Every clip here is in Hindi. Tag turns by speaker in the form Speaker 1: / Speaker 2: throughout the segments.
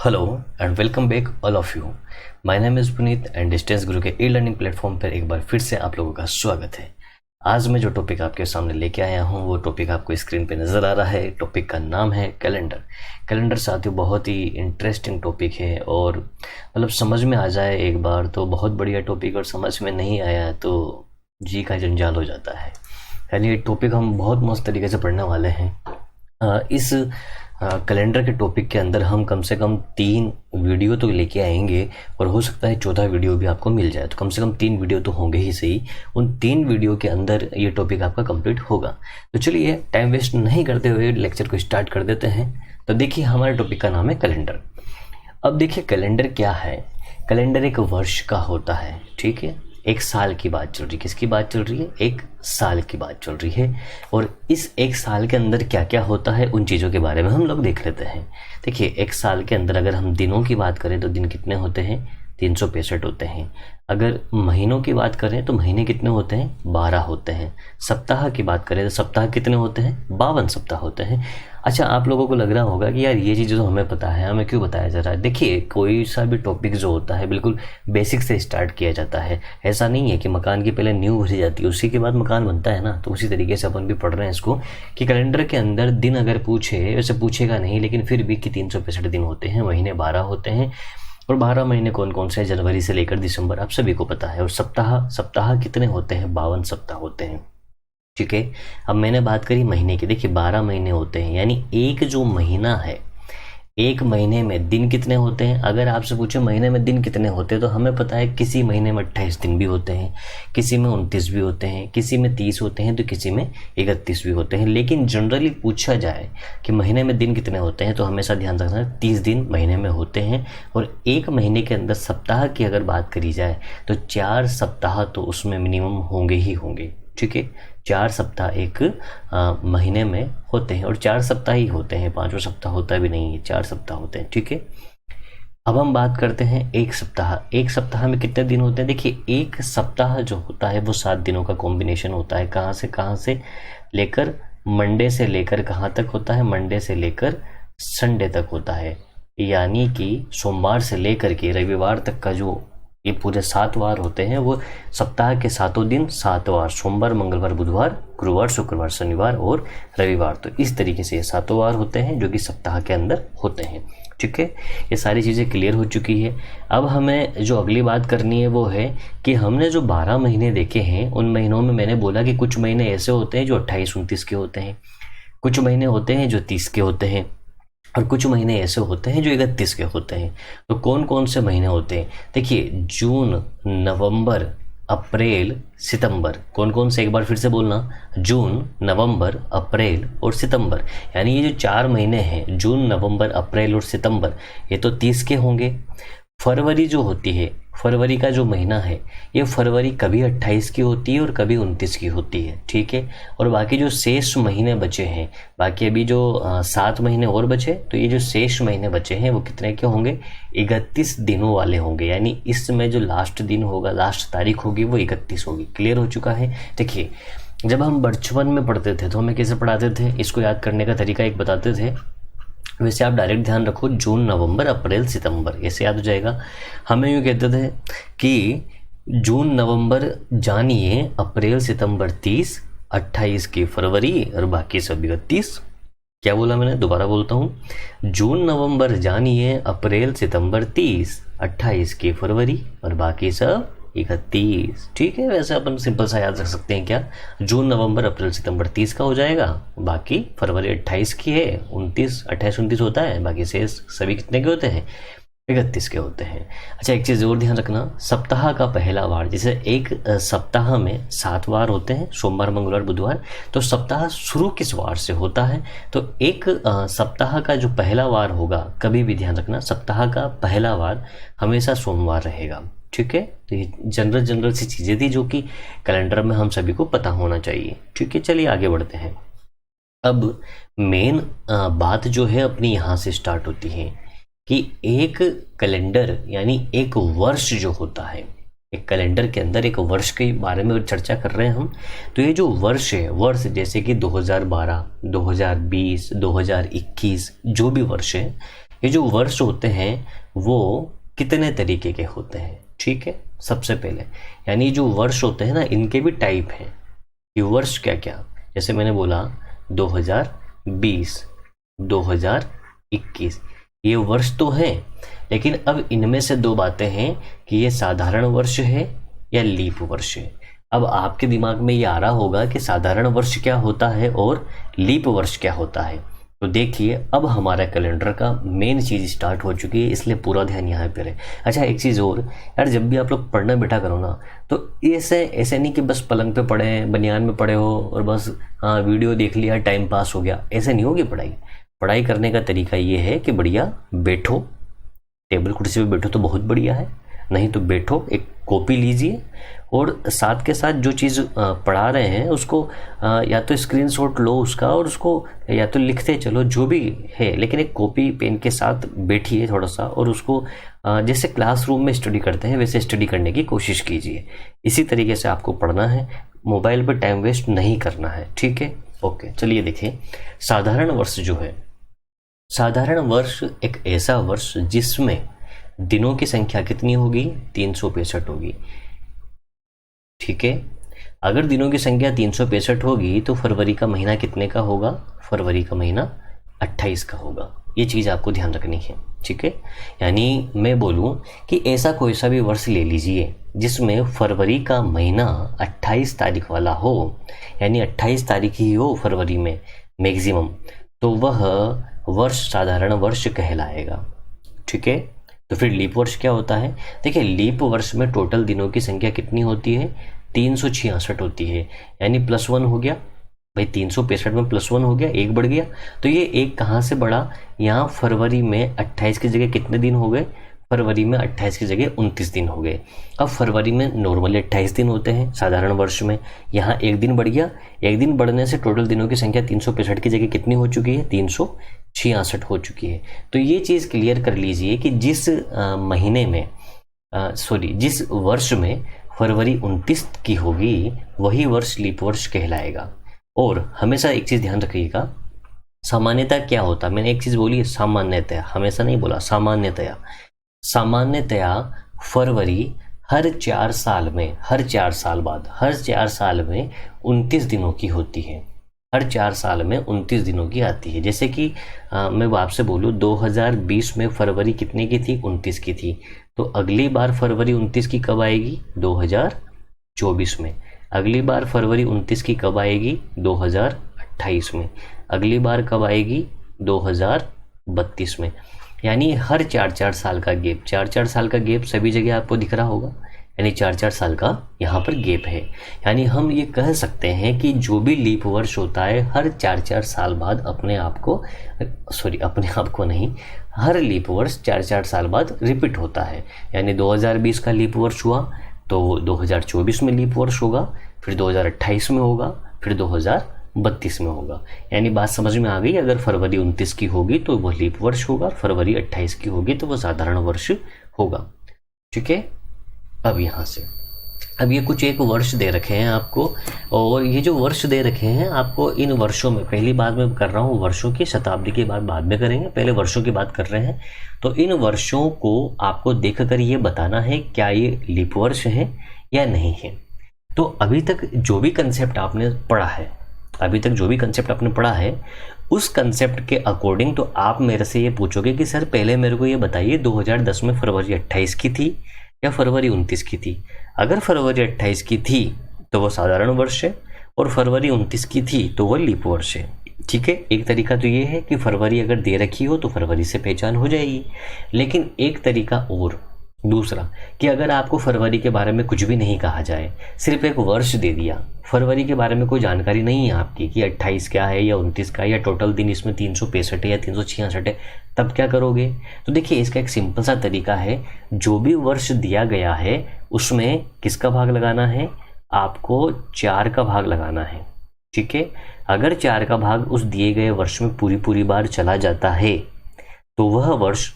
Speaker 1: Hello and welcome back all of you. My name is Puneet and distance गुरु के ई लर्निंग प्लेटफॉर्म पर एक बार फिर से आप लोगों का स्वागत है। आज मैं जो टॉपिक आपके सामने लेके आया हूँ वो टॉपिक आपको स्क्रीन पे नज़र आ रहा है। टॉपिक का नाम है कैलेंडर। कैलेंडर साथियों बहुत ही इंटरेस्टिंग टॉपिक है और मतलब समझ में आ जाए एक बार तो बहुत बढ़िया टॉपिक, और समझ में नहीं आया तो जी का जंजाल हो जाता है। यानी ये टॉपिक हम बहुत मस्त तरीके से पढ़ने वाले हैं। इस कैलेंडर के टॉपिक के अंदर हम कम से कम 3 वीडियो तो लेके आएंगे और हो सकता है 14 वीडियो भी आपको मिल जाए, तो कम से कम 3 वीडियो तो होंगे ही सही। उन 3 वीडियो के अंदर ये टॉपिक आपका कंप्लीट होगा। तो चलिए टाइम वेस्ट नहीं करते हुए लेक्चर को स्टार्ट कर देते हैं। तो देखिए हमारे टॉपिक का नाम है कैलेंडर। अब देखिए कैलेंडर क्या है। कैलेंडर एक वर्ष का होता है, ठीक है। एक साल की बात चल रही है। किसकी बात चल रही है? एक साल की बात चल रही है। और इस एक साल के अंदर क्या क्या होता है उन चीज़ों के बारे में हम लोग देख लेते हैं। देखिए एक साल के अंदर अगर हम दिनों की बात करें तो दिन कितने होते हैं? 365 होते हैं। अगर महीनों की बात करें तो महीने कितने होते हैं? 12 होते हैं। सप्ताह की बात करें तो सप्ताह कितने होते हैं? 52 सप्ताह होते हैं। अच्छा, आप लोगों को लग रहा होगा कि यार ये चीज़ तो हमें पता है, हमें क्यों बताया जा रहा है। देखिए कोई सा भी टॉपिक जो होता है बिल्कुल बेसिक से स्टार्ट किया जाता है। ऐसा नहीं है कि मकान की पहले नींव भरी जाती है उसी के बाद मकान बनता है ना। तो उसी तरीके से अपन भी पढ़ रहे हैं इसको कि कैलेंडर के अंदर दिन अगर पूछे, वैसे पूछेगा नहीं लेकिन फिर भी कि 365 दिन होते हैं, महीने 12 होते हैं। और 12 महीने कौन कौन से हैं? जनवरी से लेकर दिसंबर, आप सभी को पता है। और सप्ताह सप्ताह कितने होते हैं? 52 सप्ताह होते हैं, ठीक है। अब मैंने बात करी महीने की। देखिए 12 महीने होते हैं, यानी एक जो महीना है, एक महीने में दिन कितने होते हैं। अगर आपसे पूछे महीने में दिन कितने होते हैं तो हमें पता है किसी महीने में 28 दिन भी होते हैं, किसी में 29 भी होते हैं, किसी में 30 होते हैं, तो किसी में 31 भी होते हैं। लेकिन जनरली पूछा जाए कि महीने में दिन कितने होते हैं तो हमेशा ध्यान रखना है 30 दिन महीने में होते हैं। और एक महीने के अंदर सप्ताह की अगर बात करी जाए तो 4 सप्ताह तो उसमें मिनिमम होंगे ही होंगे, ठीक है। 4 सप्ताह एक महीने में होते हैं और 4 सप्ताह ही होते हैं, 5वां सप्ताह होता भी नहीं है, 4 सप्ताह होते हैं, ठीक है। अब हम बात करते हैं एक सप्ताह। एक सप्ताह में कितने दिन होते हैं? देखिए एक सप्ताह जो होता है वो 7 दिनों का कॉम्बिनेशन होता है। कहाँ से लेकर मंडे से लेकर कहाँ तक होता है? मंडे से लेकर संडे तक होता है। यानी कि सोमवार से लेकर के रविवार तक का जो ये पूरे 7 वार होते हैं वो सप्ताह के 7 दिन 7 वार, सोमवार मंगलवार बुधवार गुरुवार शुक्रवार शनिवार और रविवार। तो इस तरीके से ये 7 वार होते हैं जो कि सप्ताह के अंदर होते हैं, ठीक है। ये सारी चीज़ें क्लियर हो चुकी है। अब हमें जो अगली बात करनी है वो है कि हमने जो 12 महीने देखे हैं उन महीनों में मैंने बोला कि कुछ महीने ऐसे होते हैं जो 28-29 के होते हैं, कुछ महीने होते हैं जो 30 के होते हैं और कुछ महीने ऐसे होते हैं जो 31 के होते हैं। तो कौन कौन से महीने होते हैं? देखिए जून नवंबर अप्रैल सितंबर। कौन कौन से? एक बार फिर से बोलना, जून नवंबर अप्रैल और सितंबर। यानी ये जो 4 महीने हैं जून नवंबर अप्रैल और सितंबर, ये तो 30 के होंगे। फरवरी जो होती है, फरवरी का जो महीना है ये फरवरी कभी 28 की होती है और कभी 29 की होती है, ठीक है। और बाकी जो शेष महीने बचे हैं, बाकी अभी जो 7 महीने और बचे, तो ये जो शेष महीने बचे हैं वो कितने के होंगे? 31 दिनों वाले होंगे। यानी इसमें जो लास्ट दिन होगा, लास्ट तारीख होगी वो 31 होगी। क्लियर हो चुका है। देखिए जब हम बचपन में पढ़ते थे तो हमें कैसे पढ़ाते थे? इसको याद करने का तरीका एक बताते थे। वैसे आप डायरेक्ट ध्यान रखो, जून नवंबर अप्रैल सितंबर, ऐसे याद हो जाएगा। हमें यूँ कहते थे कि जून नवंबर जानिए, अप्रैल सितंबर 30, 28 की फरवरी और बाकी सब 31। क्या बोला मैंने? दोबारा बोलता हूँ, जून नवंबर जानिए, अप्रैल सितंबर 30, 28 की फरवरी और बाकी सब 31, ठीक है। वैसे अपन सिंपल सा याद रख सकते हैं। क्या? जून नवंबर अप्रैल सितंबर 30 का हो जाएगा, बाकी फरवरी 28 की है, 28-29 होता है, बाकी शेष सभी कितने के होते हैं? 31 के होते हैं। अच्छा एक चीज़ और ध्यान रखना, सप्ताह का पहला वार, जैसे एक सप्ताह में 7 वार होते हैं, सोमवार मंगलवार बुधवार, तो सप्ताह शुरू किस वार से होता है? तो एक सप्ताह का जो पहला वार होगा, कभी भी ध्यान रखना सप्ताह का पहला वार हमेशा सोमवार रहेगा, ठीक है। तो ये जनरल सी चीज़ें थी जो कि कैलेंडर में हम सभी को पता होना चाहिए, ठीक है। चलिए आगे बढ़ते हैं। अब मेन बात जो है अपनी यहाँ से स्टार्ट होती है कि एक कैलेंडर यानी एक वर्ष जो होता है, एक कैलेंडर के अंदर एक वर्ष के बारे में चर्चा कर रहे हैं हम। तो ये जो वर्ष है, वर्ष जैसे कि 2012, 2020, 2021 जो भी वर्ष है, ये जो वर्ष होते हैं वो कितने तरीके के होते हैं, ठीक है। सबसे पहले यानी जो वर्ष होते हैं ना, इनके भी टाइप हैं कि वर्ष क्या क्या, जैसे मैंने बोला 2020, 2021, ये वर्ष तो हैं, लेकिन अब इनमें से दो बातें हैं कि ये साधारण वर्ष है या लीप वर्ष है। अब आपके दिमाग में ये आ रहा होगा कि साधारण वर्ष क्या होता है और लीप वर्ष क्या होता है। तो देखिए, अब हमारा कैलेंडर का मेन चीज़ स्टार्ट हो चुकी है, इसलिए पूरा ध्यान यहाँ पे रहे। अच्छा, एक चीज़ और यार, जब भी आप लोग पढ़ना बैठा करो ना, तो ऐसे नहीं कि बस पलंग पे पढ़े, बनियान में पढ़े हो और बस हाँ वीडियो देख लिया, टाइम पास हो गया, ऐसे नहीं होगी पढ़ाई। पढ़ाई करने का तरीका ये है कि बढ़िया बैठो, टेबल कुर्सी पे बैठो तो बहुत बढ़िया है, नहीं तो बैठो, एक कॉपी लीजिए और साथ के साथ जो चीज़ पढ़ा रहे हैं उसको या तो स्क्रीनशॉट लो उसका और उसको या तो लिखते चलो, जो भी है, लेकिन एक कॉपी पेन के साथ बैठिए थोड़ा सा और उसको जैसे क्लासरूम में स्टडी करते हैं वैसे स्टडी करने की कोशिश कीजिए। इसी तरीके से आपको पढ़ना है, मोबाइल पर टाइम वेस्ट नहीं करना है, ठीक है। ओके, चलिए देखिए, साधारण वर्ष जो है, साधारण वर्ष एक ऐसा वर्ष जिसमें दिनों की संख्या कितनी होगी, 365 होगी, ठीक है। अगर दिनों की संख्या 365 होगी तो फरवरी का महीना कितने का होगा, फरवरी का महीना 28 का होगा। ये चीज़ आपको ध्यान रखनी है, ठीक है। यानी मैं बोलूँ कि ऐसा कोई सा भी वर्ष ले लीजिए जिसमें फरवरी का महीना 28 तारीख वाला हो, यानी 28 तारीख ही हो फरवरी में मैक्सिमम, तो वह वर्ष साधारण वर्ष कहलाएगा, ठीक है। तो फिर लीप वर्ष क्या होता है, देखिए लीप वर्ष में टोटल दिनों की संख्या कितनी होती है, 366 होती है, यानी +1 हो गया भाई, 365 में +1 हो गया, एक बढ़ गया। तो ये एक कहाँ से बढ़ा, यहाँ फरवरी में 28 की जगह कितने दिन हो गए, फरवरी में 28 की जगह 29 दिन हो गए। अब फरवरी में नॉर्मली 28 दिन होते हैं साधारण वर्ष में, यहाँ एक दिन बढ़ गया, एक दिन बढ़ने से टोटल दिनों की संख्या 365 की जगह कितनी हो चुकी है, 366 हो चुकी है। तो ये चीज़ क्लियर कर लीजिए कि जिस महीने में जिस वर्ष में फरवरी 29 की होगी वही वर्ष लीप वर्ष कहलाएगा। और हमेशा एक चीज़ ध्यान रखिएगा, सामान्यतः क्या होता है, मैंने एक चीज़ बोली है सामान्यतया, हमेशा नहीं बोला, सामान्यतया। सामान्यतया फरवरी हर 4 साल में, हर 4 साल बाद, हर 4 साल में 29 दिनों की होती है, हर 4 साल में 29 दिनों की आती है। जैसे कि मैं आपसे बोलूँ 2020 में फरवरी कितने की थी, 29 की थी, तो अगली बार फरवरी 29 की कब आएगी, 2024 में। अगली बार फरवरी 29 की कब आएगी, 2028 में। अगली बार कब आएगी, 2032 में। यानी हर 4-4 साल का गैप, 4-4 साल का गैप सभी जगह आपको दिख रहा होगा, यानी 4-4 साल का यहाँ पर गैप है। यानी हम ये कह सकते हैं कि जो भी लीप वर्ष होता है हर 4-4 साल बाद अपने आप को नहीं, हर लीप वर्ष 4-4 साल बाद रिपीट होता है। यानी 2020 का लीप वर्ष हुआ तो 2024 में लीप वर्ष होगा, फिर 2028 में होगा, फिर 2032 में होगा। यानी बात समझ में आ गई, अगर फरवरी 29 की होगी तो वो लीप वर्ष होगा, फरवरी 28 की होगी तो वो साधारण वर्ष होगा, ठीक है। अब यहाँ से अब ये कुछ एक वर्ष दे रखे हैं आपको, और ये जो वर्ष दे रखे हैं आपको, इन वर्षों में पहली बात मैं कर रहा हूँ वर्षों की, शताब्दी की बात बाद में करेंगे, पहले वर्षों की बात कर रहे हैं। तो इन वर्षों को आपको देखकर ये बताना है क्या ये लीप वर्ष है या नहीं है। तो अभी तक जो भी कंसेप्ट आपने पढ़ा है, उस कंसेप्ट के अकॉर्डिंग तो आप मेरे से ये पूछोगे कि सर पहले मेरे को ये बताइए 2010 में फरवरी 28 की थी या फरवरी 29 की थी। अगर फरवरी 28 की थी तो वो साधारण वर्ष है, और फरवरी 29 की थी तो वो लीप वर्ष है, ठीक है। एक तरीका तो ये है कि फरवरी अगर दे रखी हो तो फरवरी से पहचान हो जाएगी। लेकिन एक तरीका और दूसरा कि अगर आपको फरवरी के बारे में कुछ भी नहीं कहा जाए, सिर्फ एक वर्ष दे दिया, फरवरी के बारे में कोई जानकारी नहीं है आपकी कि 28 क्या है या 29 का है या टोटल दिन इसमें 365 है या 366 है, तब क्या करोगे। तो देखिए इसका एक सिंपल सा तरीका है, जो भी वर्ष दिया गया है उसमें किसका भाग लगाना है, आपको 4 का भाग लगाना है, ठीक है। अगर 4 का भाग उस दिए गए वर्ष में पूरी बार चला जाता है तो वह वर्ष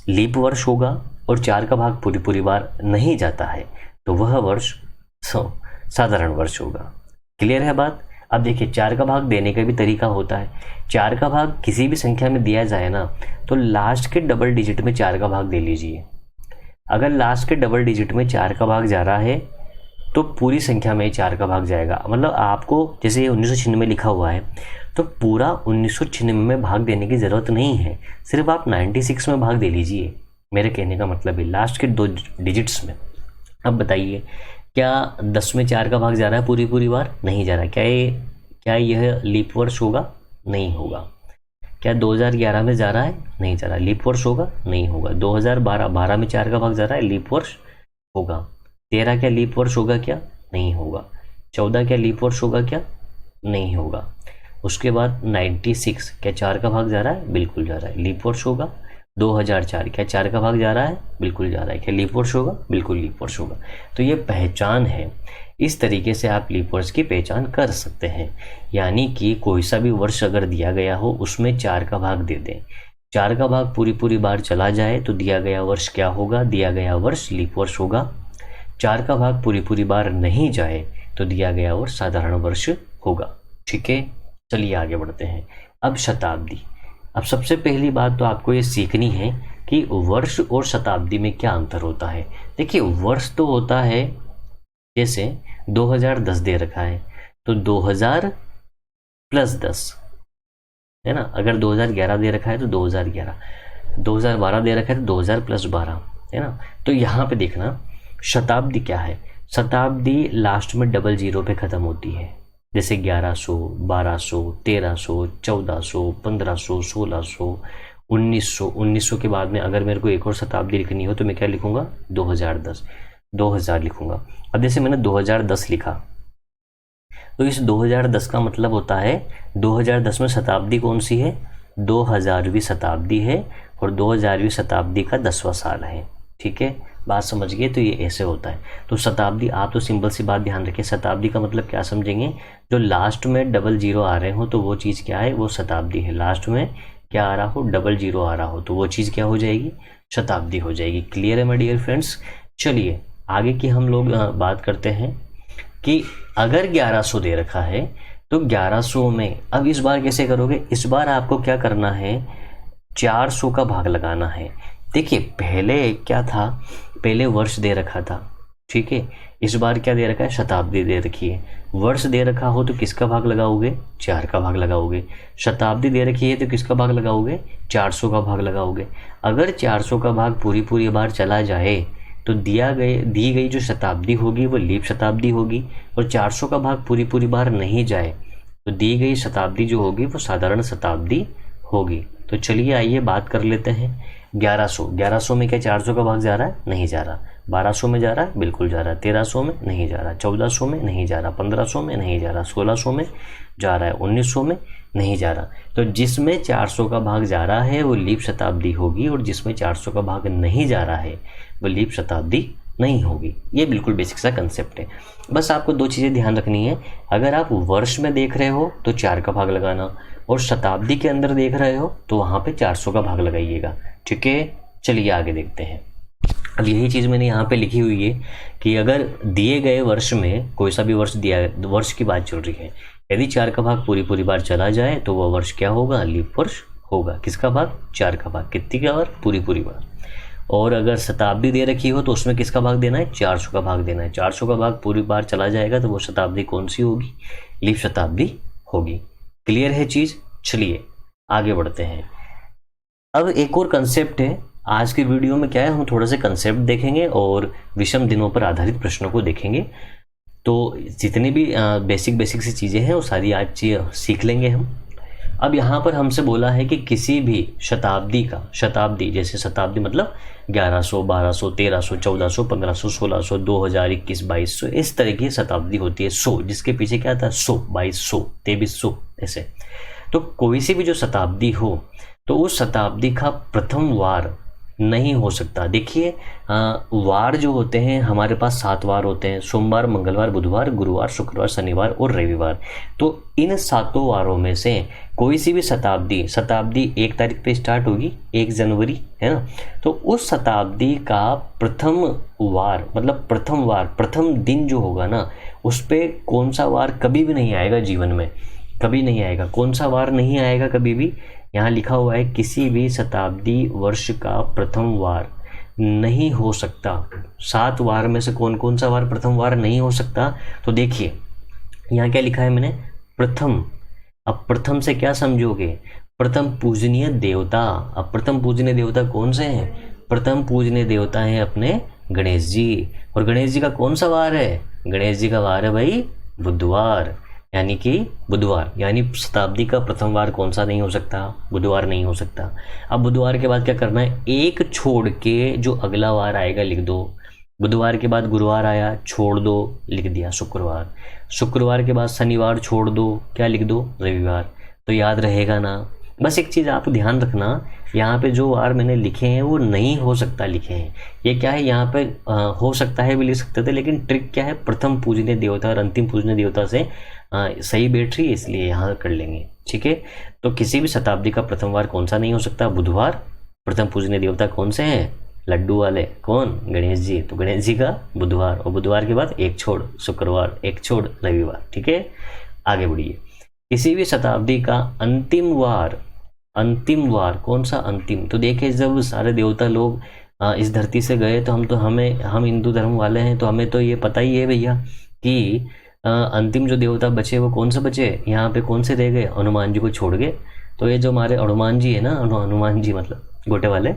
Speaker 1: लीप वर्ष होगा, और 4 का भाग पूरी बार नहीं जाता है तो वह वर्ष साधारण वर्ष होगा। क्लियर है बात। अब देखिए 4 का भाग देने का भी तरीका होता है। 4 का भाग किसी भी संख्या में दिया जाए ना तो लास्ट के डबल डिजिट में 4 का भाग दे लीजिए। अगर लास्ट के डबल डिजिट में 4 का भाग जा रहा है तो पूरी संख्या में 4 का भाग जाएगा। मतलब आपको जैसे ये 1996 लिखा हुआ है तो पूरा 1996 में भाग देने की ज़रूरत नहीं है, सिर्फ आप 96 में भाग दे लीजिए। मेरे कहने का मतलब है लास्ट के 2 डिजिट्स में। अब बताइए क्या 10 में 4 का भाग जा रहा है पूरी बार? नहीं जा रहा। क्या यह लीप वर्ष होगा? नहीं होगा। क्या 2011 में जा रहा है? नहीं जा रहा। लीप वर्ष होगा? नहीं होगा। 2012 में 4 का भाग जा रहा है, लीप वर्ष होगा। 13 क्या लीप वर्ष होगा क्या? नहीं होगा। 14 क्या लीप वर्ष होगा क्या? नहीं होगा। उसके बाद 96 क्या 4 का भाग जा रहा है? बिल्कुल जा रहा है, लीप वर्ष होगा। 2004 क्या 4 का भाग जा रहा है? बिल्कुल जा रहा है। क्या लीप वर्ष होगा? बिल्कुल लीप वर्ष होगा। तो ये पहचान है, इस तरीके से आप लीप वर्ष की पहचान कर सकते हैं। यानी कि कोई सा भी वर्ष अगर दिया गया हो उसमें 4 का भाग दे दें। 4 का भाग पूरी बार चला जाए तो दिया गया वर्ष क्या होगा? दिया गया वर्ष लीप वर्ष होगा। 4 का भाग पूरी बार नहीं जाए तो दिया गया वर्ष साधारण वर्ष होगा। ठीक है, चलिए आगे बढ़ते हैं। अब शताब्दी। अब सबसे पहली बात तो आपको ये सीखनी है कि वर्ष और शताब्दी में क्या अंतर होता है। देखिए वर्ष तो होता है, जैसे 2010 दे रखा है तो 2000 प्लस 10 है ना। अगर 2011 दे रखा है तो 2011, 2012 दे रखा है तो 2000 प्लस 12 है ना। तो यहाँ पे देखना शताब्दी क्या है। शताब्दी लास्ट में डबल जीरो पे ख़त्म होती है, जैसे 1100, 1200, 1300, 1400, 1500, 1600, 1900। 1900 के बाद में अगर मेरे को एक और शताब्दी लिखनी हो तो मैं क्या लिखूंगा? 2010, 2000 लिखूंगा। अब जैसे मैंने 2010 लिखा तो इस 2010 का मतलब होता है 2010 में शताब्दी कौन सी है? 2000वीं शताब्दी है और 2000वीं शताब्दी का 10वां साल है। ठीक है, बात समझ गए? तो ये ऐसे होता है। तो शताब्दी, आप तो सिंपल सी बात ध्यान रखिए, शताब्दी का मतलब क्या समझेंगे? जो लास्ट में डबल जीरो आ रहे हो तो वो चीज़ क्या है? वो शताब्दी है। लास्ट में क्या आ रहा हो? डबल जीरो आ रहा हो तो वो चीज़ क्या हो जाएगी? शताब्दी हो जाएगी। क्लियर है माय डियर फ्रेंड्स? चलिए आगे की हम लोग बात करते हैं कि अगर 1100 दे रखा है तो 1100 में अब इस बार कैसे करोगे? इस बार आपको क्या करना है? 400 का भाग लगाना है। देखिए पहले क्या था? पहले वर्ष दे रखा था, ठीक है। इस बार क्या दे रखा है? शताब्दी दे रखी है। वर्ष दे रखा हो तो किसका भाग लगाओगे? 4 का भाग लगाओगे। शताब्दी दे रखी है तो किसका भाग लगाओगे? 400 का भाग लगाओगे। अगर 400 का भाग पूरी बार चला जाए तो दी गई जो शताब्दी होगी वो लीप शताब्दी होगी, और 400 का भाग पूरी बार नहीं जाए तो दी गई शताब्दी जो होगी वो साधारण शताब्दी होगी। तो चलिए आइए बात कर लेते हैं। 1100 में क्या 400 का भाग जा रहा है? नहीं जा रहा। 1200 में जा रहा है? बिल्कुल जा रहा है। 1300 में नहीं जा रहा। 1400 में नहीं जा रहा। 1500 में नहीं जा रहा। 1600 में जा रहा है। 1900 में नहीं जा रहा। तो जिसमें 400 का भाग जा रहा है वो लीप शताब्दी होगी, और जिसमें 400 का भाग नहीं जा रहा है वो लीप शताब्दी नहीं होगी। ये बिल्कुल बेसिक सा कंसेप्ट है। बस आपको 2 चीज़ें ध्यान रखनी है। अगर आप वर्ष में देख रहे हो तो 4 का भाग लगाना, और शताब्दी के अंदर देख रहे हो तो वहाँ पे 400 का भाग लगाइएगा। ठीक है, चलिए आगे देखते हैं। अब यही चीज़ मैंने यहाँ पे लिखी हुई है कि अगर दिए गए वर्ष में कोई सा भी वर्ष दिया, वर्ष की बात चल रही है, यदि 4 का भाग पूरी बार चला जाए तो वह वर्ष क्या होगा? लीप वर्ष होगा। किसका भाग? 4 का भाग। कितनी का बार? पूरी बार। और अगर शताब्दी दे रखी हो तो उसमें किसका भाग देना है? 400 का भाग देना है। 400 का भाग पूरी बार चला जाएगा तो वो शताब्दी कौन सी होगी? लीप शताब्दी होगी। क्लियर है चीज़? चलिए आगे बढ़ते हैं। अब एक और कंसेप्ट है आज की वीडियो में। क्या है, हम थोड़ा सा कंसेप्ट देखेंगे और विषम दिनों पर आधारित प्रश्नों को देखेंगे। तो जितनी भी बेसिक सी चीज़ें हैं वो सारी आज सीख लेंगे हम। अब यहाँ पर हमसे बोला है कि किसी भी शताब्दी का, शताब्दी जैसे शताब्दी मतलब 1100, 1200, 1300, 1400, 1500, 1600, 2000, 21, 2200, इस तरह की शताब्दी होती है। 100 जिसके पीछे क्या आता है? 100, 2200, 2300 ऐसे। तो कोई सी भी जो शताब्दी हो तो उस शताब्दी का प्रथम वार नहीं हो सकता। देखिए वार जो होते हैं हमारे पास 7 वार होते हैं: सोमवार, मंगलवार, बुधवार, गुरुवार, शुक्रवार, शनिवार और रविवार। तो इन 7 वारों में से कोई सी भी शताब्दी 1 तारीख पे स्टार्ट होगी, 1 जनवरी है ना। तो उस शताब्दी का प्रथम वार मतलब प्रथम दिन जो होगा ना उस पे कौन सा वार कभी भी नहीं आएगा जीवन में, कभी नहीं आएगा। कौन सा वार नहीं आएगा कभी भी? यहाँ लिखा हुआ है किसी भी शताब्दी वर्ष का प्रथम वार नहीं हो सकता। 7 वार में से कौन कौन सा वार प्रथम वार नहीं हो सकता? तो देखिए यहाँ क्या लिखा है मैंने, प्रथम। अब प्रथम से क्या समझोगे? प्रथम पूजनीय देवता। अब प्रथम पूजनीय देवता कौन से हैं? प्रथम पूजनीय देवता हैं अपने गणेश जी। और गणेश जी का कौन सा वार है? गणेश जी का वार है भाई बुधवार, यानी कि बुधवार। यानी शताब्दी का प्रथम वार कौन सा नहीं हो सकता? बुधवार नहीं हो सकता। अब बुधवार के बाद क्या करना है? एक छोड़ के जो अगला वार आएगा लिख दो। बुधवार के बाद गुरुवार आया, छोड़ दो, लिख दिया शुक्रवार। शुक्रवार के बाद शनिवार छोड़ दो, क्या लिख दो? रविवार। तो याद रहेगा ना? बस एक चीज़ आप ध्यान रखना, यहाँ पे जो वार मैंने लिखे हैं वो नहीं हो सकता लिखे हैं। ये क्या है, यहाँ पे हो सकता है भी लिख सकते थे, लेकिन ट्रिक क्या है, प्रथम पूजनीय देवता और अंतिम पूजनीय देवता से सही बैठ रही है, इसलिए यहाँ कर लेंगे। ठीक है, तो किसी भी शताब्दी का प्रथम वार कौन सा नहीं हो सकता? बुधवार। प्रथम पूजनीय देवता कौन से हैं? लड्डू वाले। कौन? गणेश जी। तो गणेश जी का बुधवार, और बुधवार के बाद एक छोड़ शुक्रवार, एक छोड़ रविवार। ठीक है, आगे बढ़िए। किसी भी शताब्दी का अंतिम वार, अंतिम वार कौन सा? अंतिम। तो देखिए जब सारे देवता लोग इस धरती से गए तो हम हिंदू धर्म वाले हैं, तो हमें तो ये पता ही है भैया कि अंतिम जो देवता बचे वो कौन से बचे? यहाँ पे कौन से रह गए? हनुमान जी को छोड़ गए। तो ये जो हमारे हनुमान जी है ना, हनुमान जी मतलब गोटे वाले,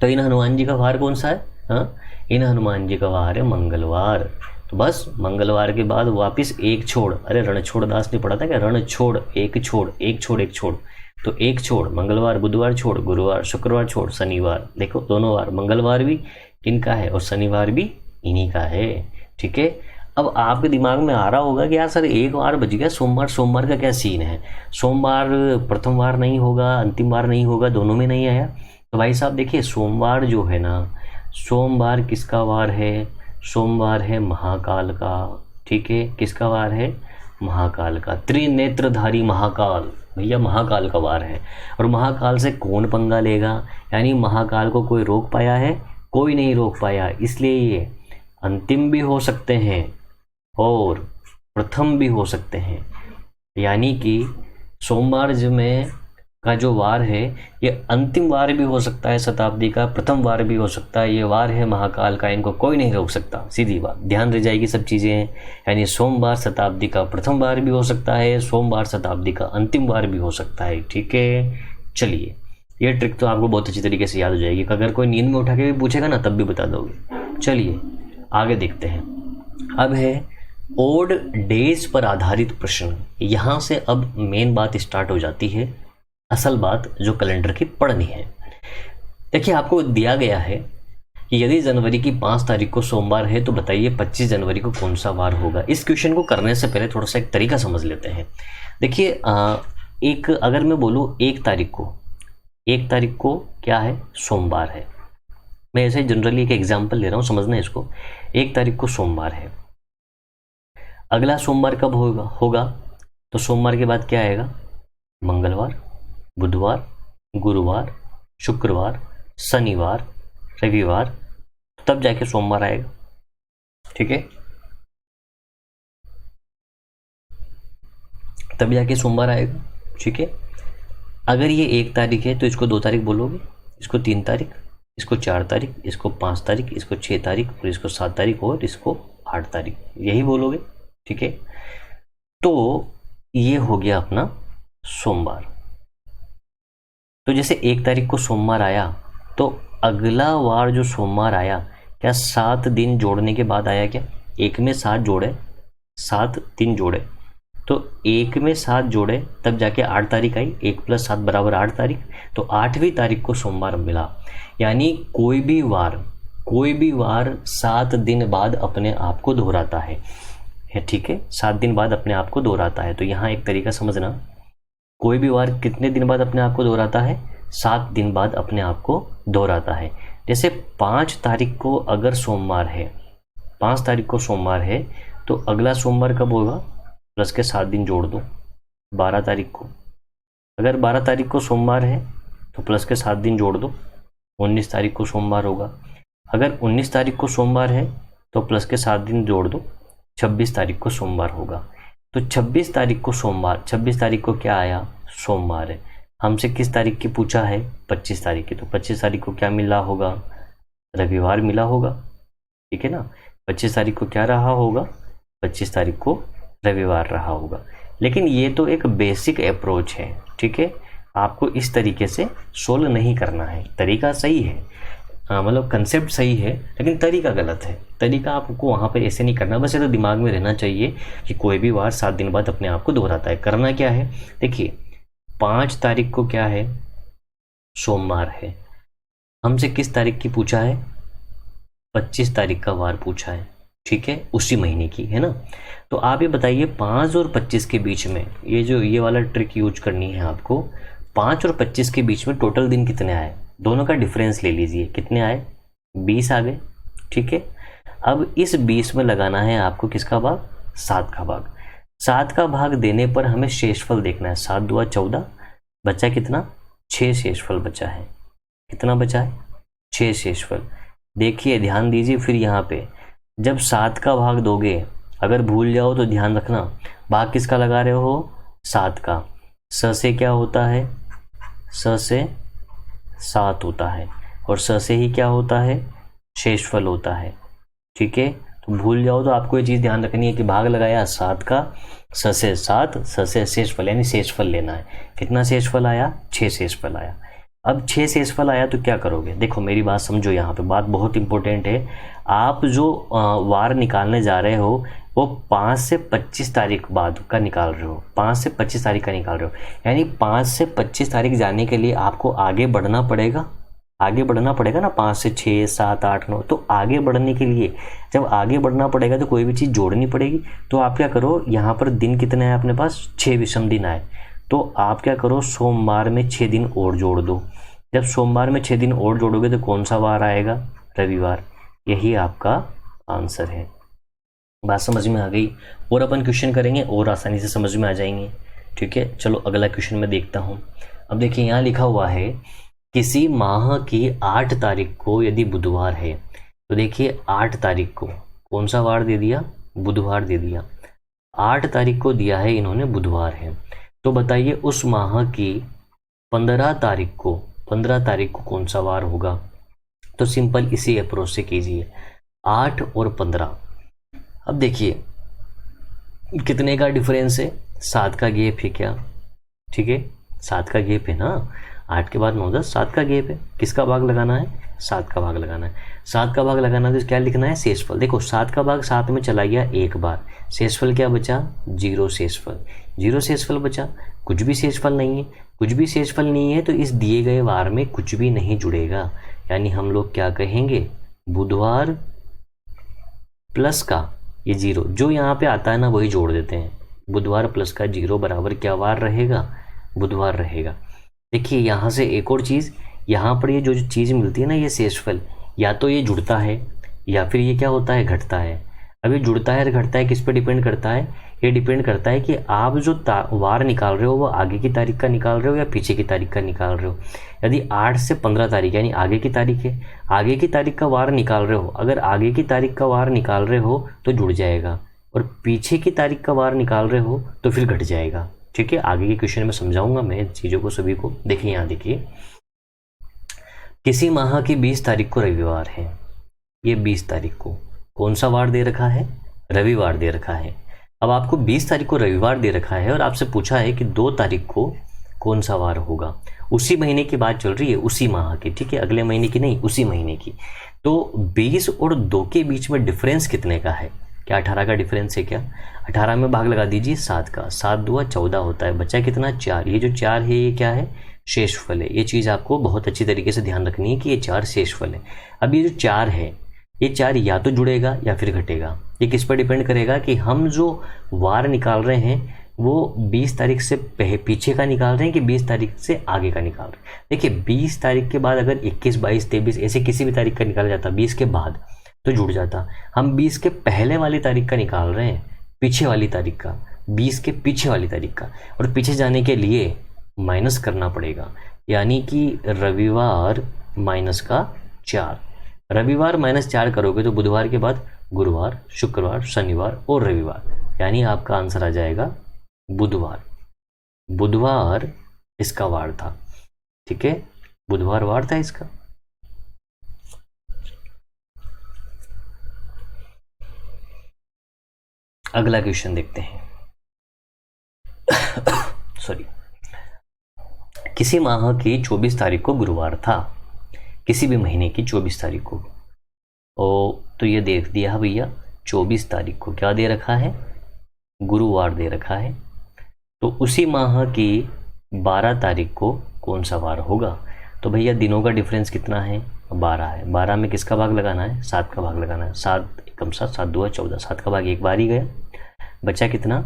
Speaker 1: तो इन हनुमान जी का वार कौन सा है? हाँ, इन हनुमान जी का वार है मंगलवार। तो बस मंगलवार के बाद वापिस एक छोड़, अरे रणछोड़ दास ने पढ़ा था क्या? रण छोड़, एक छोड़, एक छोड़, एक छोड़। तो एक छोड़ मंगलवार, बुधवार छोड़ गुरुवार, शुक्रवार छोड़ शनिवार। देखो दोनों वार, मंगलवार भी इनका है और शनिवार भी इन्हीं का है। ठीक है, अब आपके दिमाग में आ रहा होगा कि यार सर एक वार बच गया, सोमवार। सोमवार का क्या सीन है? सोमवार प्रथम वार नहीं होगा, अंतिम वार नहीं होगा, दोनों में नहीं आया। तो भाई साहब देखिए, सोमवार जो है ना, सोमवार किसका वार है? सोमवार है महाकाल का। ठीक है, किसका वार है? महाकाल का। त्रिनेत्रधारी महाकाल, भैया महाकाल का वार है। और महाकाल से कौन पंगा लेगा? यानी महाकाल को कोई रोक पाया है? कोई नहीं रोक पाया। इसलिए ये अंतिम भी हो सकते हैं और प्रथम भी हो सकते हैं। यानी कि सोमवार में का जो वार है ये अंतिम वार भी हो सकता है, शताब्दी का प्रथम वार भी हो सकता है। ये वार है महाकाल का, इनको कोई नहीं रोक सकता। सीधी बात, ध्यान रह जाएगी सब चीज़ें। यानी सोमवार शताब्दी का प्रथम वार भी हो सकता है, सोमवार शताब्दी का अंतिम वार भी हो सकता है। ठीक है, चलिए ये ट्रिक तो आपको बहुत अच्छी तरीके से याद हो जाएगी। अगर कोई नींद में उठा के भी पूछेगा ना तब भी बता दोगे। चलिए आगे देखते हैं। अब है ओड डेज पर आधारित प्रश्न। यहाँ से अब मेन बात स्टार्ट हो जाती है, असल बात जो कैलेंडर की पढ़नी है। देखिए आपको दिया गया है कि यदि जनवरी की 5 तारीख को सोमवार है तो बताइए 25 जनवरी को कौन सा वार होगा। इस क्वेश्चन को करने से पहले थोड़ा सा एक तरीका समझ लेते हैं। देखिए एक अगर मैं बोलूँ 1 तारीख को क्या है? सोमवार है। मैं ऐसे जनरली एक एग्जाम्पल ले रहा हूँ, समझना है इसको। 1 तारीख को सोमवार है, अगला सोमवार कब होगा? तो सोमवार के बाद क्या आएगा? मंगलवार, बुधवार, गुरुवार, शुक्रवार, शनिवार, रविवार, तब जाके सोमवार आएगा। ठीक है, तब जाके सोमवार आएगा। ठीक है, अगर ये 1 तारीख है तो इसको 2 तारीख बोलोगे, इसको 3 तारीख, इसको 4 तारीख, इसको 5 तारीख, इसको 6 तारीख और इसको 7 तारीख और इसको 8 तारीख, यही बोलोगे। ठीक है, तो ये हो गया अपना सोमवार। तो जैसे 1 तारीख को सोमवार आया तो अगला वार जो सोमवार आया, क्या 7 दिन जोड़ने के बाद आया? क्या 1 में 7 जोड़े, 7 दिन जोड़े, तो 1 में 7 जोड़े तब जाके 8 तारीख आई। 1 + 7 = 8 तारीख। तो 8वीं तारीख को सोमवार मिला। यानी कोई भी वार 7 दिन बाद अपने आप को दोहराता है। ठीक है, 7 दिन बाद अपने आप को दोहराता है। तो यहाँ एक तरीका समझना, कोई भी वार कितने दिन बाद अपने आप को दोहराता है? 7 दिन बाद अपने आप को दोहराता है। जैसे 5 तारीख को अगर सोमवार है, 5 तारीख को सोमवार है तो अगला सोमवार कब होगा? प्लस के 7 दिन जोड़ दो, 12 तारीख को। अगर 12 तारीख को सोमवार है तो प्लस के 7 दिन जोड़ दो, 19 तारीख को सोमवार होगा। अगर 19 तारीख को सोमवार है तो प्लस के 7 दिन जोड़ दो, 26 तारीख को सोमवार होगा। तो 26 तारीख को सोमवार, 26 तारीख को क्या आया, सोमवार है। हमसे किस तारीख की पूछा है, 25 तारीख की। तो 25 तारीख को क्या मिला होगा, रविवार मिला होगा, ठीक है ना। 25 तारीख को क्या रहा होगा, 25 तारीख को रविवार रहा होगा। लेकिन ये तो एक बेसिक अप्रोच है, ठीक है। आपको इस तरीके से सोल्व नहीं करना है। तरीका सही है, मतलब कंसेप्ट सही है, लेकिन तरीका गलत है। तरीका आपको वहाँ पे ऐसे नहीं करना। बस ये तो दिमाग में रहना चाहिए कि कोई भी वार 7 दिन बाद अपने आप को दोहराता है। करना क्या है, देखिए 5 तारीख को क्या है, सोमवार है। हमसे किस तारीख की पूछा है, 25 तारीख का वार पूछा है, ठीक है, उसी महीने की, है ना। तो आप ये बताइए 5 और 25 के बीच में, ये वाला ट्रिक यूज करनी है आपको। 5 और 25 के बीच में टोटल दिन कितने आए, दोनों का डिफरेंस ले लीजिए, कितने आए, 20 आ गए, ठीक है। अब इस 20 में लगाना है आपको किसका भाग, 7 का भाग। 7 का भाग देने पर हमें शेषफल देखना है। 7 दूआ 14, बचा कितना, 6 शेषफल बचा है। कितना बचा है, 6 शेषफल। देखिए ध्यान दीजिए, फिर यहाँ पे जब 7 का भाग दोगे, अगर भूल जाओ तो ध्यान रखना, भाग किसका लगा रहे हो, 7 का। स से क्या होता है, स से 7 होता है, और स से ही क्या होता है, शेषफल होता है, ठीक है। तो भूल जाओ तो आपको ये चीज़ ध्यान रखनी है कि भाग लगाया 7 का, स से 7, स से शेषफल यानी शेषफल लेना है। कितना शेषफल आया, 6 शेषफल आया। अब 6 शेषफल आया तो क्या करोगे, देखो मेरी बात समझो, यहाँ पे बात बहुत इंपॉर्टेंट है। आप जो वार निकालने जा रहे हो वो 5 से 25 तारीख बाद का निकाल रहे हो, 5 से 25 तारीख का निकाल रहे हो। यानी 5 से 25 तारीख जाने के लिए आपको आगे बढ़ना पड़ेगा, आगे बढ़ना पड़ेगा ना, 5 से 6, 7, 8, 9। तो आगे बढ़ने के लिए जब आगे बढ़ना पड़ेगा तो कोई भी चीज़ जोड़नी पड़ेगी। तो आप क्या करो, यहाँ पर दिन कितने आए अपने पास, 6 विषम दिन आए। तो आप क्या करो, सोमवार में 6 दिन और जोड़ दो। जब सोमवार में 6 दिन और जोड़ोगे तो कौन सा वार आएगा, रविवार। यही आपका आंसर है। बात समझ में आ गई। और अपन क्वेश्चन करेंगे और आसानी से समझ में आ जाएंगे, ठीक है। चलो अगला क्वेश्चन मैं देखता हूँ। अब देखिए यहाँ लिखा हुआ है, किसी माह की 8 तारीख को यदि बुधवार है, तो देखिए 8 तारीख को कौन सा वार दे दिया, बुधवार दे दिया। 8 तारीख को दिया है इन्होंने, बुधवार है। तो बताइए उस माह की 15 तारीख को, 15 तारीख को कौन सा वार होगा। तो सिंपल इसी अप्रोच से कीजिए, 8 और 15। अब देखिए कितने का डिफरेंस है, 7 का गैप है क्या, ठीक है, 7 का गैप है ना। 8 के बाद 9, 10, 7 का गैप है। किसका भाग लगाना है, 7 का भाग लगाना है। 7 का भाग लगाना है तो क्या लिखना है, शेषफल। देखो 7 का भाग 7 में चला गया एक बार, शेषफल क्या बचा, 0 शेषफल। 0 शेषफल बचा, कुछ भी शेषफल नहीं है। कुछ भी शेषफल नहीं है तो इस दिए गए वार में कुछ भी नहीं जुड़ेगा। यानी हम लोग क्या कहेंगे, बुधवार प्लस का ये 0 जो यहाँ पे आता है ना वही जोड़ देते हैं। बुधवार प्लस का 0 बराबर क्या वार रहेगा, बुधवार रहेगा। देखिए यहाँ से एक और चीज़, यहाँ पर ये जो चीज़ मिलती है ना, ये शेषफल, या तो ये जुड़ता है या फिर ये क्या होता है, घटता है। अब ये जुड़ता है और घटता है किस पे डिपेंड करता है, ये डिपेंड करता है कि आप जो वार निकाल रहे हो वो आगे की तारीख का निकाल रहे हो या पीछे की तारीख का निकाल रहे हो। यदि 8 से 15 तारीख यानी आगे की तारीख है, आगे की तारीख का वार निकाल रहे हो, अगर आगे की तारीख का वार निकाल रहे हो तो जुड़ जाएगा, और पीछे की तारीख का वार निकाल रहे हो तो फिर घट जाएगा, ठीक है। आगे के क्वेश्चन में समझाऊंगा मैं इन चीज़ों को सभी को। देखिए यहाँ देखिए, किसी माह की 20 तारीख को रविवार है। ये 20 तारीख को कौन सा वार दे रखा है, रविवार दे रखा है। अब आपको 20 तारीख को रविवार दे रखा है और आपसे पूछा है कि 2 तारीख को कौन सा वार होगा। उसी महीने की बात चल रही है, उसी माह की, ठीक है, अगले महीने की नहीं, उसी महीने की। तो 20 और 2 के बीच में डिफरेंस कितने का है, क्या 18 का डिफरेंस है क्या। 18 में भाग लगा दीजिए 7 का, 7 दूआ 14 होता है, बचा कितना, 4। ये जो 4 है ये क्या है, शेषफल है। ये चीज़ आपको बहुत अच्छी तरीके से ध्यान रखनी है कि ये 4 शेषफल है। अब ये जो 4 है, ये 4 या तो जुड़ेगा या फिर घटेगा। ये किस पर डिपेंड करेगा कि हम जो वार निकाल रहे हैं वो 20 तारीख से पीछे का निकाल रहे हैं कि 20 तारीख से आगे का निकाल रहे हैं। देखिए 20 तारीख के बाद अगर 21, 22, 23 ऐसे किसी भी तारीख का निकाला जाता, 20 के बाद तो जुड़ जाता। हम 20 के पहले वाली तारीख का निकाल रहे हैं, पीछे वाली तारीख का, 20 के पीछे वाली तारीख का, और पीछे जाने के लिए माइनस करना पड़ेगा। यानी कि रविवार माइनस का 4, रविवार -4 करोगे तो बुधवार के बाद गुरुवार, शुक्रवार, शनिवार और रविवार, यानी आपका आंसर आ जाएगा बुधवार। बुधवार इसका वार था, ठीक है, बुधवार वार था इसका। अगला क्वेश्चन देखते हैं। सॉरी, किसी माह की 24 तारीख को गुरुवार था, किसी भी महीने की 24 तारीख को। तो ये देख दिया भैया, 24 तारीख को क्या दे रखा है, गुरुवार दे रखा है। तो उसी माह की 12 तारीख को कौन सा वार होगा। तो भैया दिनों का डिफरेंस कितना है, 12 है। 12 में किसका भाग लगाना है, 7 का भाग लगाना है। 7 एकम 7, 7 2 14, 7 का भाग एक बार ही गया, बचा कितना,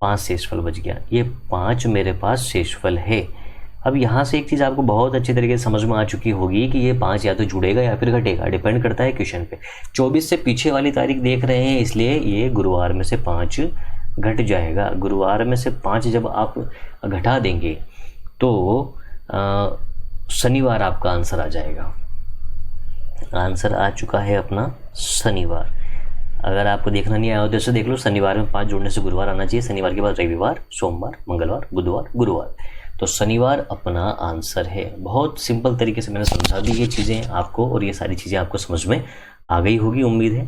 Speaker 1: 5 शेषफल बच गया। ये 5 मेरे पास शेषफल है। अब यहाँ से एक चीज़ आपको बहुत अच्छी तरीके से समझ में आ चुकी होगी कि ये 5 या तो जुड़ेगा या फिर घटेगा, डिपेंड करता है क्वेश्चन पे। 24 से पीछे वाली तारीख देख रहे हैं, इसलिए ये गुरुवार में से 5 घट जाएगा। गुरुवार में से 5 जब आप घटा देंगे तो शनिवार आपका आंसर आ जाएगा। आंसर आ चुका है अपना शनिवार। अगर आपको देखना नहीं आया हो तो ऐसे देख लो, शनिवार में 5 जोड़ने से गुरुवार आना चाहिए, शनिवार के बाद रविवार, सोमवार, मंगलवार, बुधवार, गुरुवार। तो शनिवार अपना आंसर है। बहुत सिंपल तरीके से मैंने समझा दी ये चीज़ें आपको, और ये सारी चीज़ें आपको समझ में आ गई होगी उम्मीद है।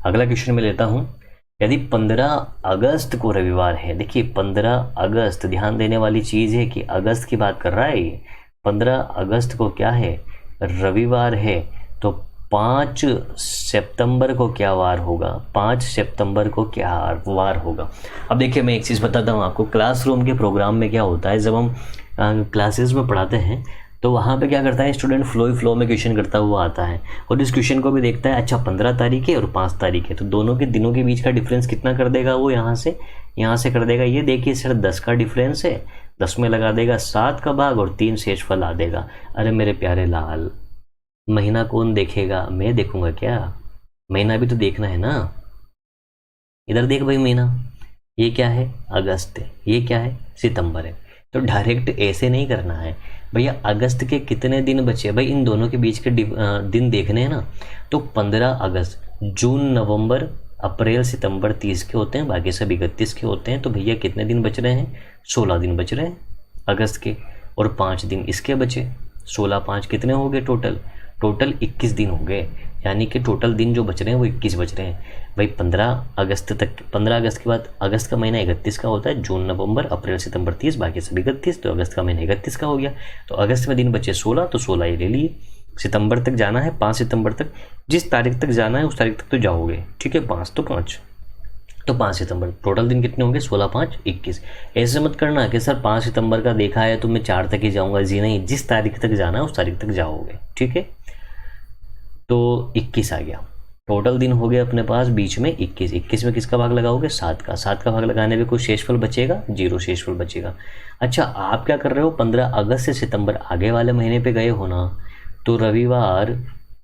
Speaker 1: अगला क्वेश्चन मैं लेता हूँ। यदि 15 अगस्त को रविवार है, देखिए 15 अगस्त, ध्यान देने वाली चीज़ है कि अगस्त की बात कर रहा है ये। 15 अगस्त को क्या है, रविवार है। तो 5 सितंबर को क्या वार होगा, 5 सितंबर को क्या वार होगा। अब देखिए मैं एक चीज़ बताता हूँ आपको, क्लासरूम के प्रोग्राम में क्या होता है, जब हम क्लासेस में पढ़ाते हैं तो वहाँ पे क्या करता है स्टूडेंट, फ्लो में क्वेश्चन करता हुआ आता है और इस क्वेश्चन को भी देखता है। अच्छा 15 तारीख है और 5 तारीख है, तो दोनों के दिनों के बीच का डिफरेंस कितना कर देगा वो, यहाँ से कर देगा। ये देखिए सर 10 का डिफरेंस है, 10 में लगा देगा 7 का भाग और 3 शेषफल आ देगा। अरे मेरे प्यारे लाल, महीना कौन देखेगा, मैं देखूंगा क्या, महीना भी तो देखना है ना। इधर देख भाई महीना, ये क्या है, अगस्त है, ये क्या है, सितंबर है। तो डायरेक्ट ऐसे नहीं करना है भैया। अगस्त के कितने दिन बचे भाई, इन दोनों के बीच के दिन देखने हैं ना। तो 15 अगस्त, जून, नवंबर, अप्रैल, सितंबर 30 के होते हैं, बाकी सब 31 के होते हैं। तो भैया कितने दिन बच रहे हैं, 16 दिन बच रहे हैं अगस्त के, और 5 दिन इसके बचे। 16 5 कितने हो गए, टोटल 21 दिन हो गए, यानी कि टोटल दिन जो बच रहे हैं वो 21 बच रहे हैं भाई। 15 अगस्त तक, 15 अगस्त के बाद अगस्त का महीना 31 का होता है, जून, नवंबर, अप्रैल, सितंबर 30, बाकी सब 31, तो अगस्त का महीना 31 का हो गया। तो अगस्त में दिन बचे 16, तो 16 ये ले लिए। सितंबर तक जाना है, 5 सितंबर तक, जिस तारीख तक जाना है उस तारीख तक तो जाओगे, ठीक है। 5 तो 5, तो 5 सितंबर, टोटल दिन कितने होंगे, 16 5 21। ऐसे मत करना कि सर 5 सितंबर का देखा है तो मैं 4 तक ही जाऊँगा, जी नहीं, जिस तारीख तक जाना है उस तारीख तक जाओगे, ठीक है। तो 21 आ गया, टोटल दिन हो गए अपने पास बीच में 21। 21 में किसका भाग लगाओगे, 7 का। 7 का भाग लगाने में कोई शेषफल बचेगा, 0 शेषफल बचेगा। अच्छा आप क्या कर रहे हो, 15 अगस्त से सितंबर आगे वाले महीने पे गए हो ना, तो रविवार,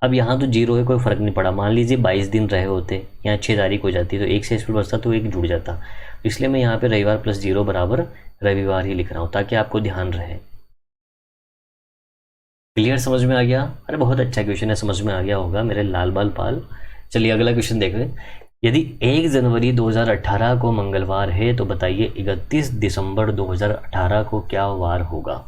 Speaker 1: अब यहाँ तो 0 है, कोई फ़र्क नहीं पड़ा। मान लीजिए 22 दिन रहे होते, यहाँ 6 तारीख हो जाती, तो एक शेषफल बचता तो एक जुड़ जाता। इसलिए मैं यहाँ पे रविवार प्लस 0 बराबर रविवार ही लिख रहा हूँ, ताकि आपको ध्यान रहे। क्लियर, समझ में आ गया। अरे बहुत अच्छा क्वेश्चन है, समझ में आ गया होगा मेरे लाल बाल पाल। चलिए अगला क्वेश्चन देख लें। यदि 1 जनवरी 2018 को मंगलवार है तो बताइए 31 दिसंबर 2018 को क्या वार होगा।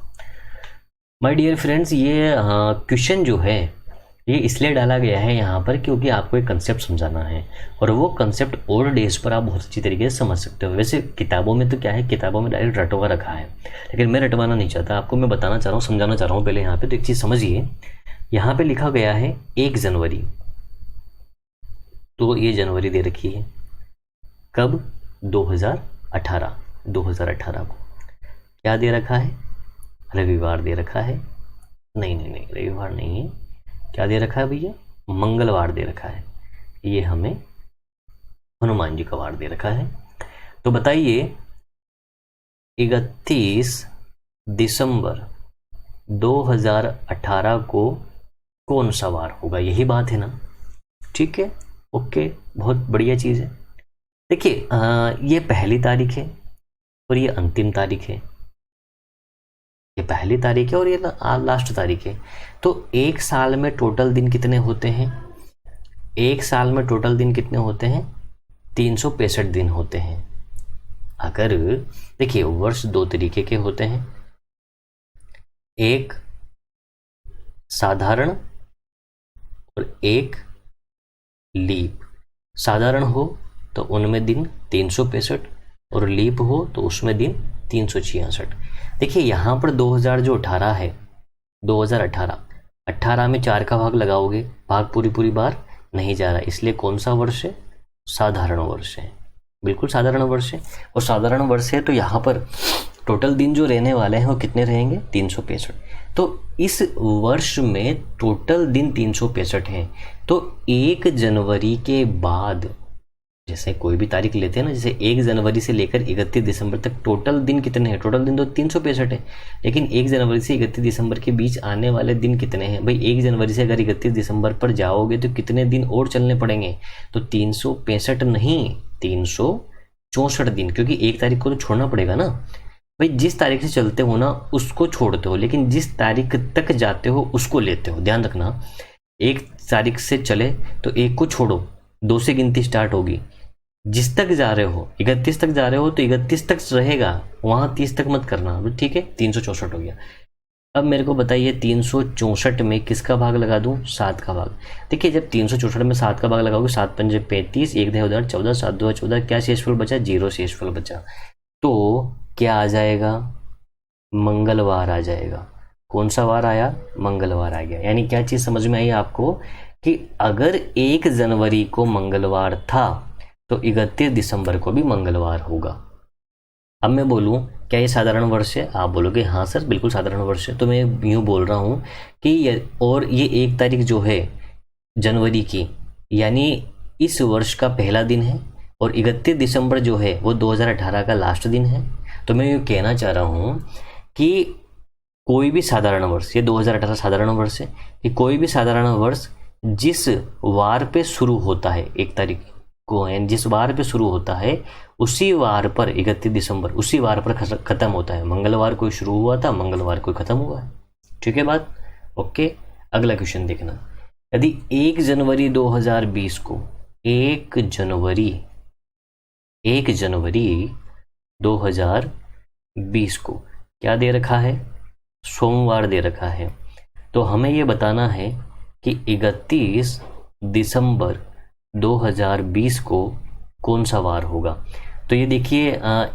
Speaker 1: माय डियर फ्रेंड्स, ये क्वेश्चन जो है ये इसलिए डाला गया है यहाँ पर क्योंकि आपको एक कंसेप्ट समझाना है, और वो कंसेप्ट और डेज पर आप बहुत अच्छी तरीके से समझ सकते हो। वैसे किताबों में तो क्या है, किताबों में डायरेक्ट रटवा रखा है, लेकिन मैं रटवाना नहीं चाहता, आपको मैं बताना चाह रहा हूँ, समझाना चाह रहा हूँ। पहले यहाँ पे तो एक चीज़ समझिए, यहाँ पे लिखा गया है 1 जनवरी, तो ये जनवरी दे रखी है, कब, 2018 को। क्या दे रखा है, रविवार दे रखा है, नहीं रविवार नहीं है, क्या दे रखा है भैया, मंगलवार दे रखा है। ये हमें हनुमान जी का वार दे रखा है। तो बताइए 31 दिसंबर 2018 को कौन सा वार होगा, यही बात है ना, ठीक है, ओके, बहुत बढ़िया चीज़ है। देखिए ये पहली तारीख है और ये अंतिम तारीख है, ये पहली तारीख है और ये लास्ट तारीख है। तो एक साल में टोटल दिन कितने होते हैं, एक साल में टोटल दिन कितने होते हैं? 365 दिन होते हैं। अगर देखिए वर्ष दो तरीके के होते हैं, एक साधारण और एक लीप। साधारण हो तो उनमें दिन 365 और लीप हो तो उसमें दिन 366। देखिए यहाँ पर 2000 जो 18 है, 2018 में 4 का भाग लगाओगे, भाग पूरी पूरी बार नहीं जा रहा, इसलिए कौन सा वर्ष है? साधारण वर्ष है, बिल्कुल साधारण वर्ष है। और साधारण वर्ष है तो यहाँ पर टोटल दिन जो रहने वाले हैं वो कितने रहेंगे? 365। तो इस वर्ष में टोटल दिन 365 हैं। तो 1 जनवरी के बाद, जैसे कोई भी तारीख लेते हैं ना, जैसे 1 जनवरी से लेकर 31 दिसंबर तक टोटल दिन कितने हैं? टोटल दिन तो 365 है, लेकिन 1 जनवरी से 31 दिसंबर के बीच आने वाले दिन कितने हैं? भाई 1 जनवरी से अगर 31 दिसंबर पर जाओगे तो कितने दिन और चलने पड़ेंगे? तो 365 नहीं, 364 दिन, क्योंकि 1 तारीख को तो छोड़ना पड़ेगा ना। भाई जिस तारीख से चलते हो ना उसको छोड़ते हो, लेकिन जिस तारीख तक जाते हो उसको लेते हो। ध्यान रखना, 1 तारीख से चले तो 1 को छोड़ो, 2 से गिनती स्टार्ट होगी। जिस तक जा रहे हो, 31 तक जा रहे हो तो 31 तक रहेगा, वहां 30 तक मत करना। ठीक है, 364 हो गया। अब मेरे को बताइए 364 में किसका भाग लगा दूं? 7 का भाग। देखिए जब 364 में 7 का भाग लगाओगे, 7 पंजे 35, 1 दे उधर 14, 7 दो 14, क्या शेषफल बचा? 0 शेषफल बचा। तो क्या आ जाएगा? मंगलवार आ जाएगा। कौन सा वार आया? मंगलवार आ गया। यानी क्या चीज समझ में आई आपको कि अगर 1 जनवरी को मंगलवार था तो 31 दिसंबर को भी मंगलवार होगा। अब मैं बोलूं क्या ये साधारण वर्ष है? आप बोलोगे हाँ सर बिल्कुल साधारण वर्ष है। तो मैं यूं बोल रहा हूं कि और ये 1 तारीख जो है जनवरी की, यानी इस वर्ष का पहला दिन है, और 31 दिसंबर जो है वो 2018 का लास्ट दिन है। तो मैं ये कहना चाह रहा हूँ कि कोई भी साधारण वर्ष, ये 2018 साधारण वर्ष है, कि कोई भी साधारण वर्ष जिस वार पे शुरू होता है 1 तारीख को, यानी जिस वार पे शुरू होता है उसी वार पर 31 दिसंबर उसी वार पर खत्म होता है। मंगलवार को शुरू हुआ था, मंगलवार को खत्म हुआ है। ठीक है बात? ओके, अगला क्वेश्चन देखना। यदि 1 जनवरी 2020 को 1 जनवरी 2020 को क्या दे रखा है? सोमवार दे रखा है। तो हमें ये बताना है कि 31 दिसंबर 2020 को कौन सा वार होगा। तो ये देखिए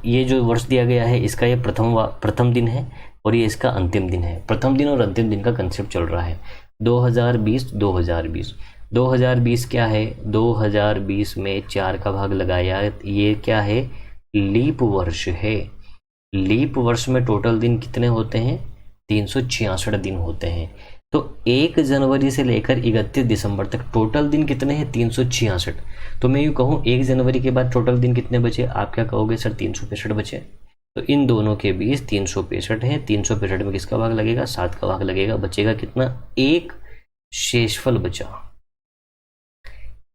Speaker 1: ये जो वर्ष दिया गया है इसका ये प्रथम दिन है और ये इसका अंतिम दिन है। प्रथम दिन और अंतिम दिन का कंसेप्ट चल रहा है। 2020 क्या है? 2020 में 4 का भाग लगाया, ये क्या है? लीप वर्ष है। लीप वर्ष में टोटल दिन कितने होते हैं? 366 दिन होते हैं। तो 1 जनवरी से लेकर 31 दिसंबर तक टोटल दिन कितने हैं? 366। तो मैं यूँ कहूँ 1 जनवरी के बाद टोटल दिन कितने बचे? आप क्या कहोगे सर? 365 बचे। तो इन दोनों के बीच 365 है। 365 में किसका भाग लगेगा? 7 का भाग लगेगा। बचेगा कितना? 1 शेषफल बचा।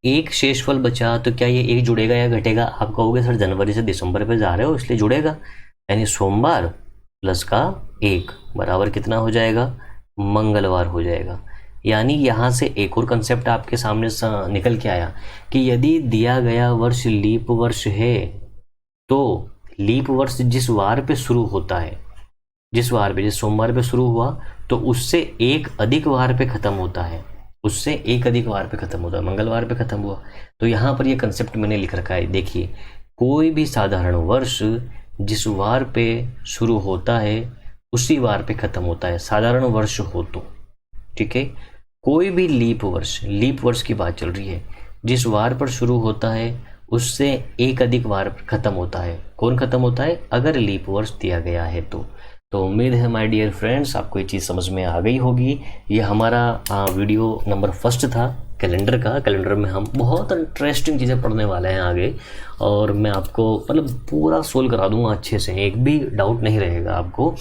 Speaker 1: 1 शेषफल बचा। तो क्या ये 1 जुड़ेगा या घटेगा? आप कहोगे सर जनवरी से दिसंबर पे जा रहे हो इसलिए जुड़ेगा, यानी सोमवार प्लस का 1 बराबर कितना हो जाएगा? मंगलवार हो जाएगा। यानी यहाँ से एक और कंसेप्ट आपके सामने निकल के आया कि यदि दिया गया वर्ष लीप वर्ष है तो लीप वर्ष जिस वार पे शुरू होता है, जिस सोमवार पे शुरू हुआ तो उससे एक अधिक वार पे खत्म होता है, मंगलवार पे खत्म हुआ। तो यहाँ पर ये कंसेप्ट मैंने लिख रखा है। देखिए कोई भी साधारण वर्ष जिस वार पे शुरू होता है उसी वार पे खत्म होता है, साधारण वर्ष हो तो। ठीक है, कोई भी लीप वर्ष की बात चल रही है, जिस वार पर शुरू होता है उससे एक अधिक वार पर खत्म होता है। कौन खत्म होता है? अगर लीप वर्ष दिया गया है तो उम्मीद है माय डियर फ्रेंड्स आपको ये चीज़ समझ में आ गई होगी। ये हमारा वीडियो नंबर 1 था कैलेंडर का। कैलेंडर में हम बहुत इंटरेस्टिंग चीज़ें पढ़ने वाले हैं आगे, और मैं आपको मतलब पूरा सोल्व करा दूंगा अच्छे से, एक भी डाउट नहीं रहेगा आपको।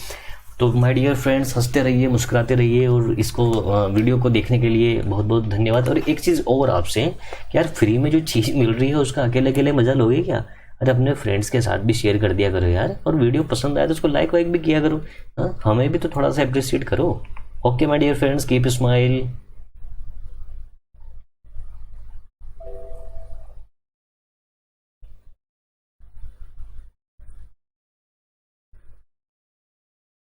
Speaker 1: तो माय डियर फ्रेंड्स हंसते रहिए, मुस्कुराते रहिए, और इसको वीडियो को देखने के लिए बहुत बहुत धन्यवाद। और एक चीज़ और आपसे कि यार फ्री में जो चीज़ मिल रही है उसका अकेले अकेले मजा लोगे क्या? अरे अपने फ्रेंड्स के साथ भी शेयर कर दिया करो यार, और वीडियो पसंद आए तो उसको लाइक वाइक भी किया करो। हाँ, हमें भी तो थोड़ा सा अप्रिशिएट करो। Okay my dear friends, keep smile.